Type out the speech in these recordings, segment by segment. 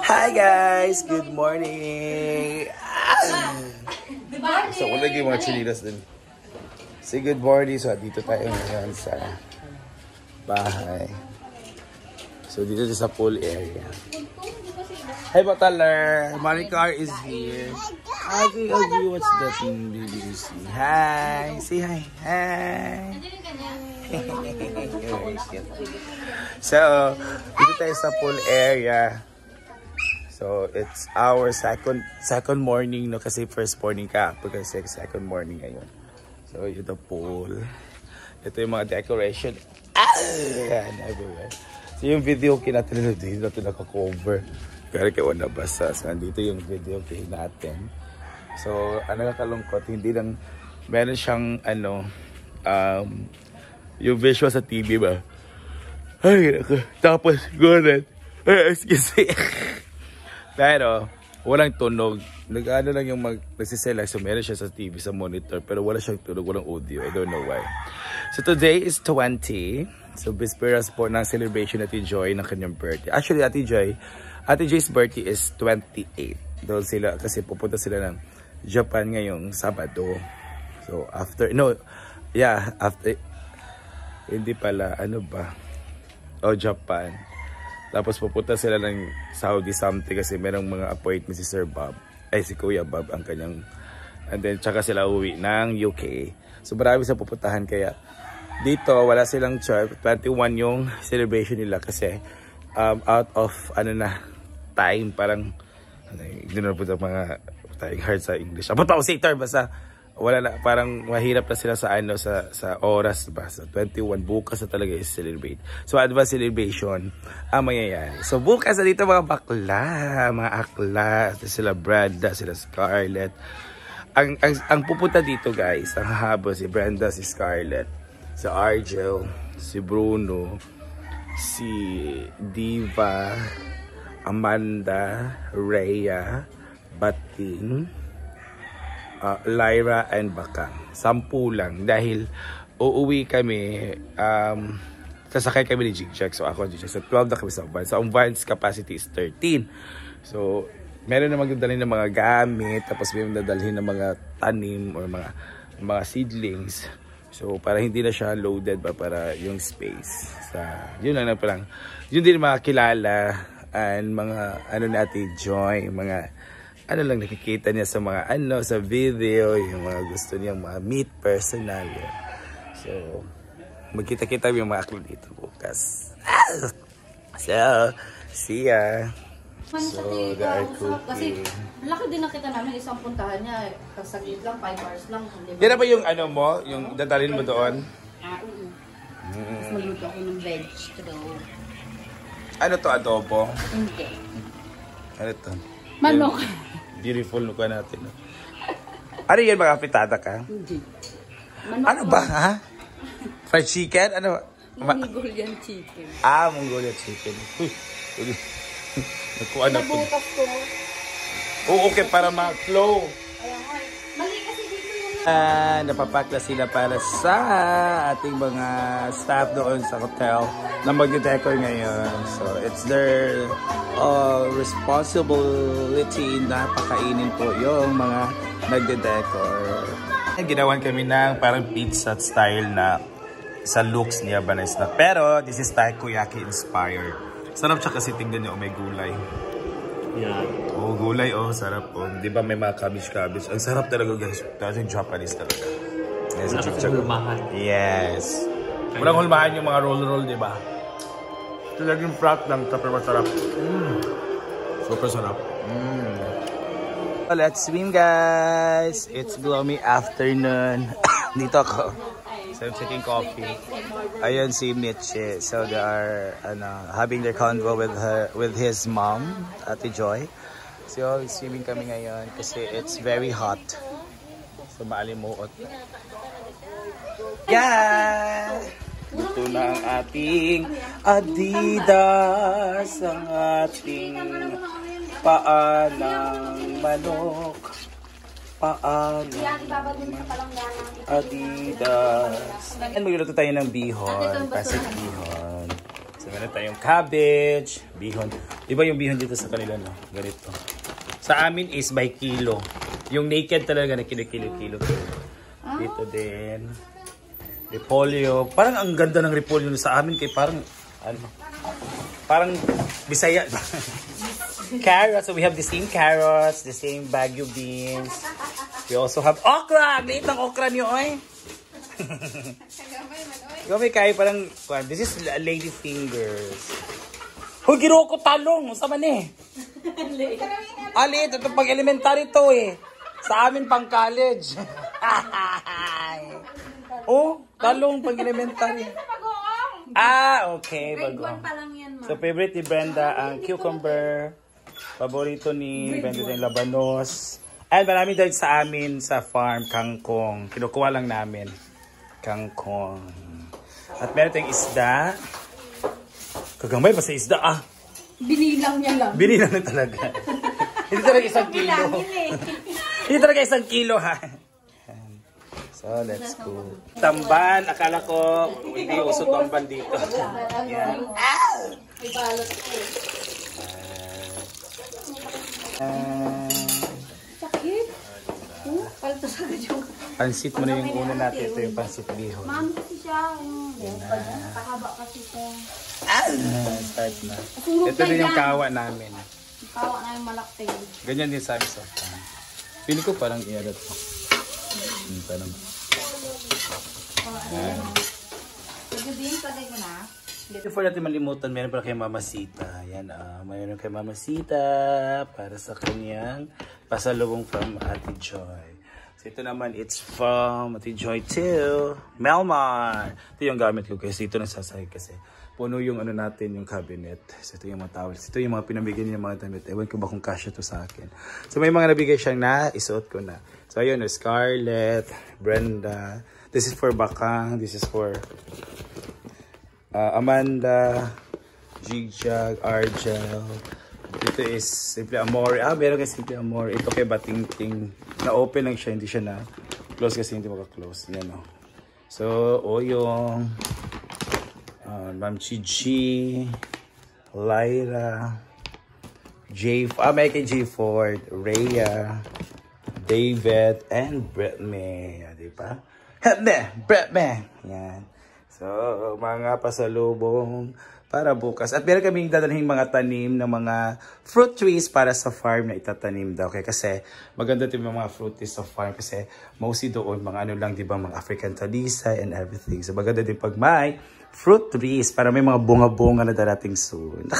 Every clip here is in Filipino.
Hi guys! Good morning! So, wala yung mga chinilas din. Say good morning. So, dito tayo ngayon sa bahay. So, dito sa pool area. Hi, Bataler! Maricar is here. Hi, what's that BBC? Hi! Say hi! Hi! So, dito tayo sa pool area. So, it's our second morning, no? Kasi first morning ka. Kasi second morning ngayon. So, ito pool. Ito yung mga decoration. Yan, everywhere. So, yung video natin hindi natin naka-cover. Kaya kayo nabasa. So, nandito yung video natin. So, ang nakakalungkot, hindi lang, meron siyang, yung visual sa TV ba? Ay, tapos, gano'n. Excuse me. Pero, walang tunog. Nag-ano lang yung nagsiselect. So, meron siya sa TV, sa monitor. Pero wala siyang tunog, walang audio. I don't know why. So, today is 20. So, bisperas po ng celebration Ate Joy ng kanyang birthday. Actually, Ate Joy's birthday is 28. Doon sila, kasi pupunta sila ng Japan ngayong Sabado. So, after, hindi pala, ano ba? Japan. Tapos pupunta sila ng Saudi something kasi merong mga appointment si Sir Bob. Si Kuya Bob ang kanyang. And then tsaka sila uwi ng UK. So marami sa pupuntahan kaya dito wala silang choice. 21 yung celebration nila kasi out of time parang hindi na po mga tayong hard sa English. About ako say term basta wala na, parang mahirap na sila sa sa oras ba. So 21 bukas na talaga is celebrate. So advance celebration ang mangyayari. So bukas na dito mga bakla, mga akla, sila Brenda, sila Scarlett. Ang pupunta dito guys, ang hahabo si Brenda, si Scarlett, si Argel, si Bruno, si Diva, Amanda, Rhea, Batin, Lyra and Bakang. 10 lang dahil uuwi kami, sasakay kami ni Jigjag. So ako Jigjag. So 12 na kami sa van. So ang van's capacity is 13. So meron na magdadalhin ng mga gamit, tapos may magdadalhin ng mga tanim or mga seedlings. So para hindi na siya loaded ba para yung space. Yun lang parang yun din makakilala and mga natin Joy, mga lang nakikita niya sa mga sa video, yung mga gusto niya meet personal. So, magkita-kita yung mga aklo dito bukas. So, see ya. So, they are cooking. Kasi, laki din nakita namin isang puntahan niya. Kasaglit lang, 5 hours lang. Yan na ba yung mo? Yung dadalhin mo doon? Oo. Tapos magluto ako ng vegetable. Ano to, adobo? Hindi. Ano to? Manok. Beautiful nuka natin. No? Ano yan, mga pitada ka? Hindi. Ano ba, ha? Fried chicken? Ano? Mongolian chicken. Mongolian chicken. Nakuha na po. Nabutas ko. Oo, okay, para ma-flow. Mali kasi dito yung... Napapakla sila para sa ating mga staff doon sa hotel na mag-decor ngayon. So, it's their responsibility na pakainin po yung mga nagde-decor. Ginawan kami ng parang pizza style na sa looks niya banis na. Pero, this is takoyaki inspired. Sarap siya kasi tingnan niyo, may gulay. Yeah. Gulay, sarap. Di ba may mga cabbage? Ang sarap talaga guys. Kasi Japanese talaga. Yes, yes. Walang hulmahan yung mga roll, di ba? Ito laging flat lang, super masarap. Super sarap. Let's swim guys. It's gloomy afternoon. Dito ako. So I'm taking coffee. Ayun si Mitchie. So they are having their convo with his mom, Ate Joy. So swimming kami ngayon kasi it's very hot. So maalimuot. Yeah! Ito na ang ating Adidas, ang ating paa ng manok. Adidas. And magluluto tayo ng bihon, pasit bihon. So meron tayong cabbage, bihon. Iba yung bihon dito sa kanila, no? Ganito. Sa amin is by kilo. Yung naked talaga na kilo-kilo. Dito din. Repolyo. Parang ang ganda ng repolyo sa amin kay parang parang Bisaya. Carrots. So we have the same carrots, the same Baguio beans. We also have okra. Liit ng okra niyo, oy. Gamay kayo parang this is lady fingers. Hoy, giro ko talong. Sa man eh. Alit, ito pag elementary to eh. Sa amin pang college. Oh, talong pag elementary. Okay. Bagoong. So, favorite ni Brenda ang cucumber. Paborito ni Brenda din labanos. And marami dahil sa amin sa farm, kangkong. Kinukuha lang namin. Kangkong. At meron tayong isda. Kagamay pa sa isda Binilang niya lang. Binilang na talaga. Hindi talaga 1 kilo. Hindi talaga 1 kilo ha. So let's go. Tamban. Akala ko hindi uso tamban dito. Yan. May balot ko. Sakit. Paltos agad yung... Pansit mo na yung una natin. Ito yung pansit bihon. Ma'am kasi siya. Pakaba kasi siya. Start na. Ito din yung kawa namin. Kawa na yung malakting. Ganyan din sa amin sa farm. Pili ko parang i-adat ko. Parang. Before natin malimutan, meron pala kay Mama Sita. Yan, mayroon kay Mama Sita para sa kanyang pasalubong from Ate Joy. So ito naman, it's from Ate Joy to Melmar. Ito yung gamit ko kasi ito nasasahig kasi. Puno yung ano natin, yung cabinet. So ito yung mga towels. Ito yung mga pinamigay niya mga damit. Ewan ko ba kung kasya to sa akin. So may mga nabigay siyang na, isuot ko na. So ayun, Scarlett, Brenda. This is for Bakang. This is for Amanda, Jigjag, Argel. Ito is Simple Amore. Meron kay Simple Amore. Ito kay Batingting. Na-open lang siya, hindi siya na-close kasi hindi maka-close. Yan o. So, Oyong, Ma'am Chichi, Lyra, may kay J. Ford, Rhea, David, and Britney. Diba? Britney. Yan. So, mga pasalubong para bukas. At meron kaming dadalhin mga tanim ng mga fruit trees para sa farm na itatanim daw. Okay? Kasi maganda din yung mga fruit trees sa farm. Kasi mostly doon, mga ano lang, di ba, mga African talisay and everything. So, maganda din pag may fruit trees para may mga bunga-bunga na darating soon.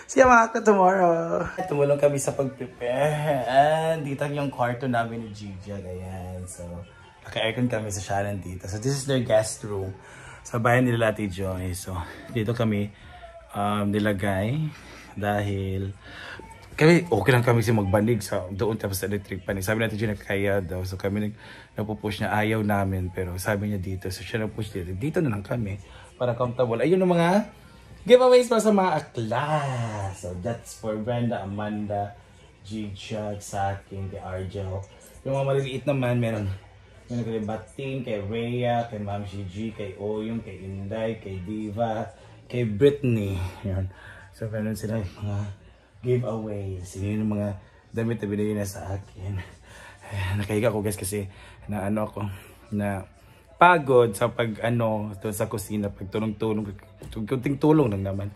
See you mga tomorrow. Tumulong kami sa pag-prepare. And dito yung kwarto namin ni Gigi. Ayan. So, naka-aircon kami sa Shannon dito. So, this is their guest room. Sa bayan nila Ate Joy. So, dito kami nilagay dahil okay lang kami magbanig sa doon tapos sa electric pan. Sabi natin Joy kaya daw. So, kami nagpo-push niya. Ayaw namin. Pero sabi niya dito. So, siya nag-push dito. Dito na lang kami para comfortable. Ayun ang mga giveaways para sa mga akla. So, that's for Brenda, Amanda, Jigjag, sa akin, kay Argel. Yung mga maliliit naman, meron kay Bating, kay Rhea, kay Ma'am Gigi, kay Oyong, kay Inday, kay Diva, kay Britney. Yan. So, meron sila mga giveaways. Yun yung mga damit na binigay na sa akin. Nakahiga ko guys kasi na pagod sa doon sa kusina, pag tulong-tulong, kunting tulong lang naman.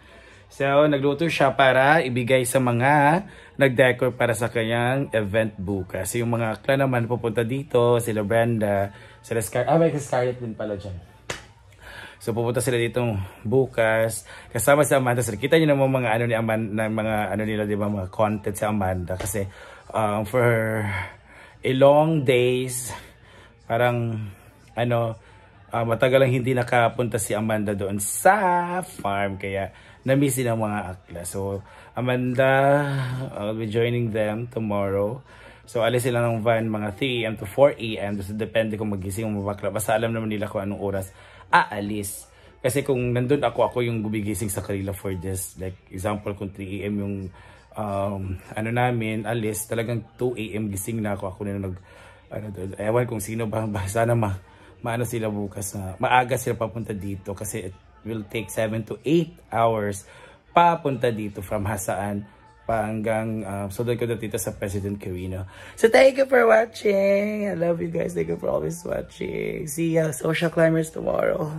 So, nagluto siya para ibigay sa mga nag-decor para sa kanyang event bukas. So, yung mga akla naman pupunta dito, sila Brenda, sila Scarlett. May Scarlett din pala dyan. So, pupunta sila dito bukas. Kasama si Amanda. So, kita nyo naman mga ni Amanda, mga nila, di ba, mga content si Amanda. Kasi, for a long days, parang, matagal lang hindi nakapunta si Amanda doon sa farm. Kaya, na-miss din ang mga akla. So, Amanda, I'll be joining them tomorrow. So, alis sila ng van mga 3 AM to 4 AM. So, depende kung magising o mabakla. Basta alam naman nila kung anong oras aalis. Kasi kung nandun ako yung gumigising sa kanila for this. Like, example, kung 3 AM yung namin, alis. Talagang 2 AM gising na ako. Ako na ewan kung sino ba. Sana maano sila bukas na maaga sila papunta dito kasi it will take 7 to 8 hours papunta dito from Hasaan pa hanggang sunod ko dito sa President Quirino. So thank you for watching. I love you guys. Thank you for always watching. See ya, Social Climbers tomorrow.